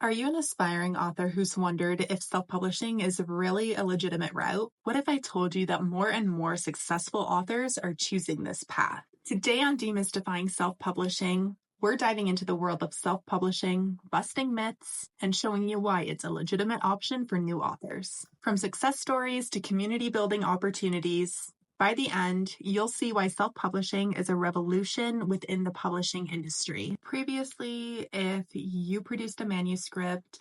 Are you an aspiring author who's wondered if self-publishing is really a legitimate route? What if I told you that more and more successful authors are choosing this path? Today on Demystifying Self-Publishing, we're diving into the world of self-publishing, busting myths, and showing you why it's a legitimate option for new authors. From success stories to community building opportunities, by the end, you'll see why self-publishing is a revolution within the publishing industry. Previously, if you produced a manuscript,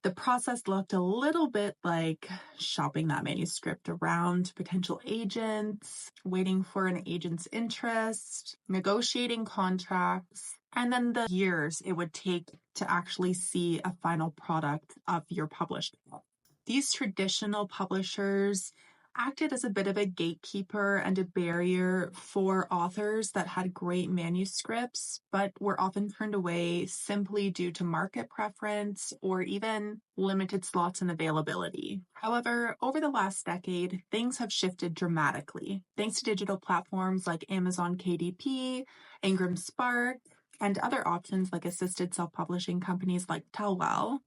the process looked a little bit like shopping that manuscript around potential agents, waiting for an agent's interest, negotiating contracts, and then the years it would take to actually see a final product of your published book. These traditional publishers acted as a bit of a gatekeeper and a barrier for authors that had great manuscripts, but were often turned away simply due to market preference or even limited slots and availability. However, over the last decade, things have shifted dramatically. Thanks to digital platforms like Amazon KDP, Ingram Spark, and other options like assisted self-publishing companies like Tellwell,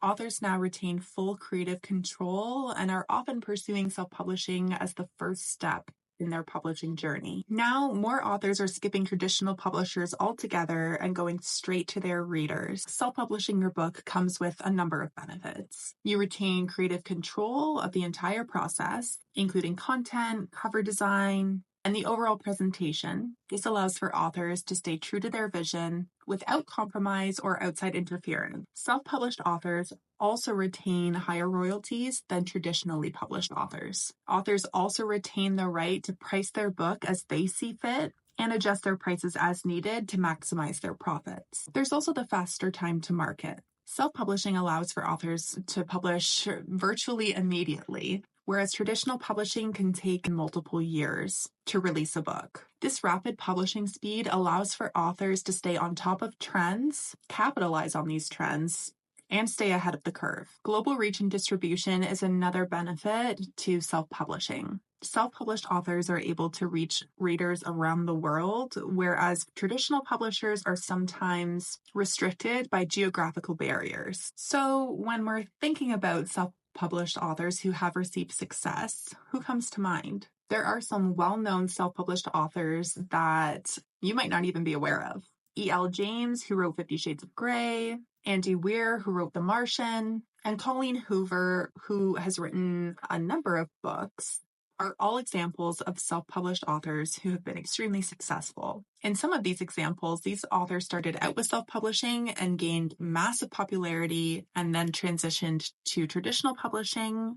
authors now retain full creative control and are often pursuing self-publishing as the first step in their publishing journey. Now, more authors are skipping traditional publishers altogether and going straight to their readers. Self-publishing your book comes with a number of benefits. You retain creative control of the entire process, including content, cover design, and the overall presentation. This allows for authors to stay true to their vision without compromise or outside interference. Self-published authors also retain higher royalties than traditionally published authors. Authors also retain the right to price their book as they see fit and adjust their prices as needed to maximize their profits. There's also the faster time to market. Self-publishing allows for authors to publish virtually immediately, whereas traditional publishing can take multiple years to release a book. This rapid publishing speed allows for authors to stay on top of trends, capitalize on these trends, and stay ahead of the curve. Global reach and distribution is another benefit to self-publishing. Self-published authors are able to reach readers around the world, whereas traditional publishers are sometimes restricted by geographical barriers. So when we're thinking about self-published authors who have received success, who comes to mind? There are some well-known self-published authors that you might not even be aware of. E.L. James, who wrote 50 Shades of Grey, Andy Weir, who wrote The Martian, and Colleen Hoover, who has written a number of books, are all examples of self-published authors who have been extremely successful. In some of these examples, these authors started out with self-publishing and gained massive popularity and then transitioned to traditional publishing,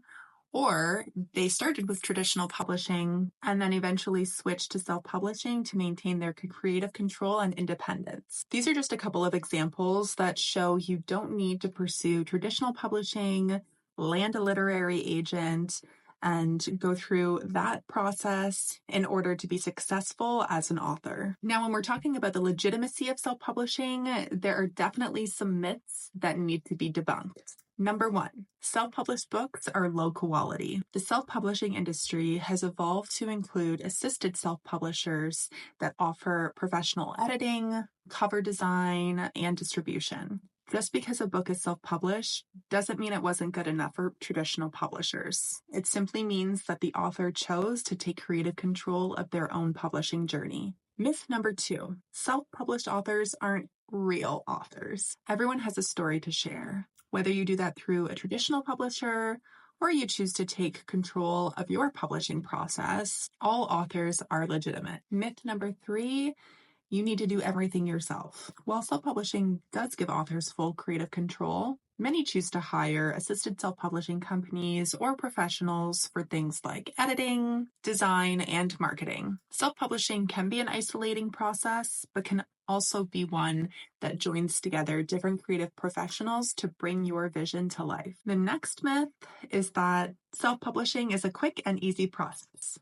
or they started with traditional publishing and then eventually switched to self-publishing to maintain their creative control and independence. These are just a couple of examples that show you don't need to pursue traditional publishing, land a literary agent, and go through that process in order to be successful as an author. Now, when we're talking about the legitimacy of self-publishing, there are definitely some myths that need to be debunked. Number one, self-published books are low quality. The self-publishing industry has evolved to include assisted self-publishers that offer professional editing, cover design, and distribution. Just because a book is self-published doesn't mean it wasn't good enough for traditional publishers. It simply means that the author chose to take creative control of their own publishing journey. Myth number two, self-published authors aren't real authors. Everyone has a story to share. Whether you do that through a traditional publisher or you choose to take control of your publishing process, all authors are legitimate. Myth number three, you need to do everything yourself. While self-publishing does give authors full creative control, many choose to hire assisted self-publishing companies or professionals for things like editing, design, and marketing. Self-publishing can be an isolating process, but can also be one that joins together different creative professionals to bring your vision to life. The next myth is that self-publishing is a quick and easy process.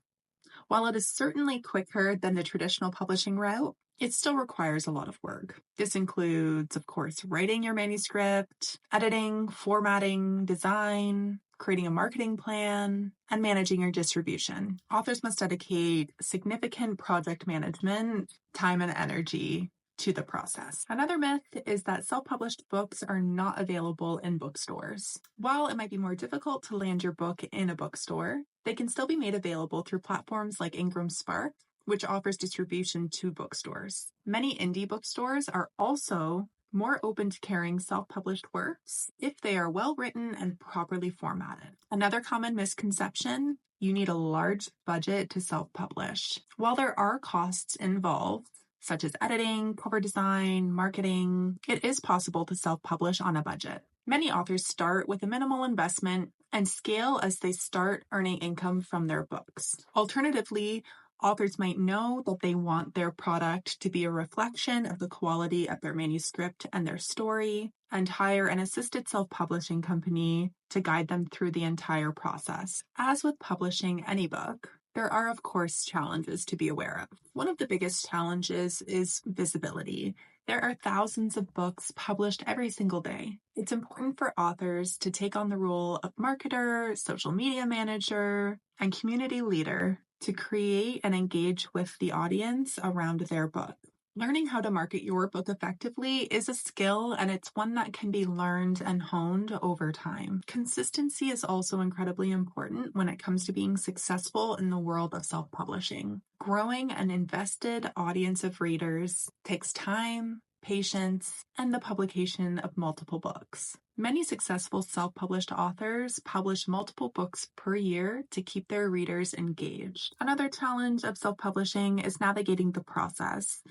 While it is certainly quicker than the traditional publishing route, it still requires a lot of work. This includes, of course, writing your manuscript, editing, formatting, design, creating a marketing plan, and managing your distribution. Authors must dedicate significant project management, time, and energy to the process. Another myth is that self-published books are not available in bookstores. While it might be more difficult to land your book in a bookstore, they can still be made available through platforms like Ingram Spark, which offers distribution to bookstores. Many indie bookstores are also more open to carrying self-published works if they are well-written and properly formatted. Another common misconception: you need a large budget to self-publish. While there are costs involved, such as editing, cover design, marketing, it is possible to self-publish on a budget. Many authors start with a minimal investment and scale as they start earning income from their books. Alternatively, authors might know that they want their product to be a reflection of the quality of their manuscript and their story, and hire an assisted self-publishing company to guide them through the entire process. As with publishing any book, there are, of course, challenges to be aware of. One of the biggest challenges is visibility. There are thousands of books published every single day. It's important for authors to take on the role of marketer, social media manager, and community leader to create and engage with the audience around their book. Learning how to market your book effectively is a skill, and it's one that can be learned and honed over time. Consistency is also incredibly important when it comes to being successful in the world of self-publishing. Growing an invested audience of readers takes time, patience, and the publication of multiple books. Many successful self-published authors publish multiple books per year to keep their readers engaged. Another challenge of self-publishing is navigating the process.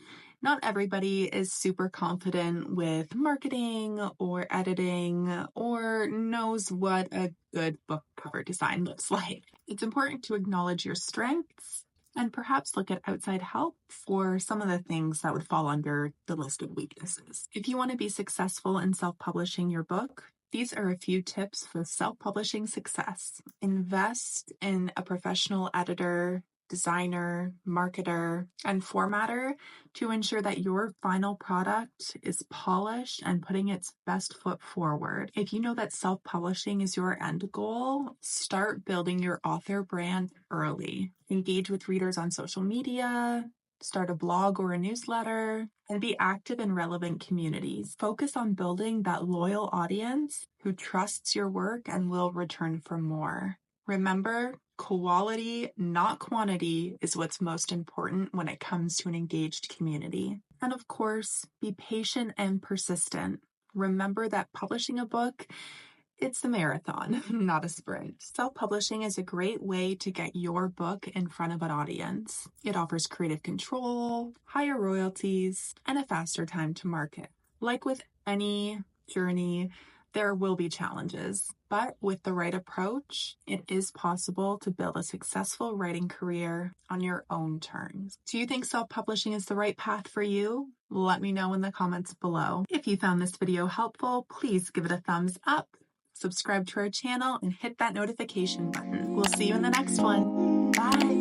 Not everybody is super confident with marketing or editing or knows what a good book cover design looks like. It's important to acknowledge your strengths and perhaps look at outside help for some of the things that would fall under the list of weaknesses. If you want to be successful in self-publishing your book, these are a few tips for self-publishing success. Invest in a professional editor, designer, marketer, and formatter to ensure that your final product is polished and putting its best foot forward. If you know that self-publishing is your end goal, start building your author brand early. Engage with readers on social media, start a blog or a newsletter, and be active in relevant communities. Focus on building that loyal audience who trusts your work and will return for more. Remember, quality, not quantity, is what's most important when it comes to an engaged community. And of course, be patient and persistent. Remember that publishing a book, it's a marathon, not a sprint. Self-publishing is a great way to get your book in front of an audience. It offers creative control, higher royalties, and a faster time to market. Like with any journey, there will be challenges, but with the right approach, it is possible to build a successful writing career on your own terms. Do you think self-publishing is the right path for you? Let me know in the comments below. If you found this video helpful, please give it a thumbs up, subscribe to our channel, and hit that notification button. We'll see you in the next one. Bye!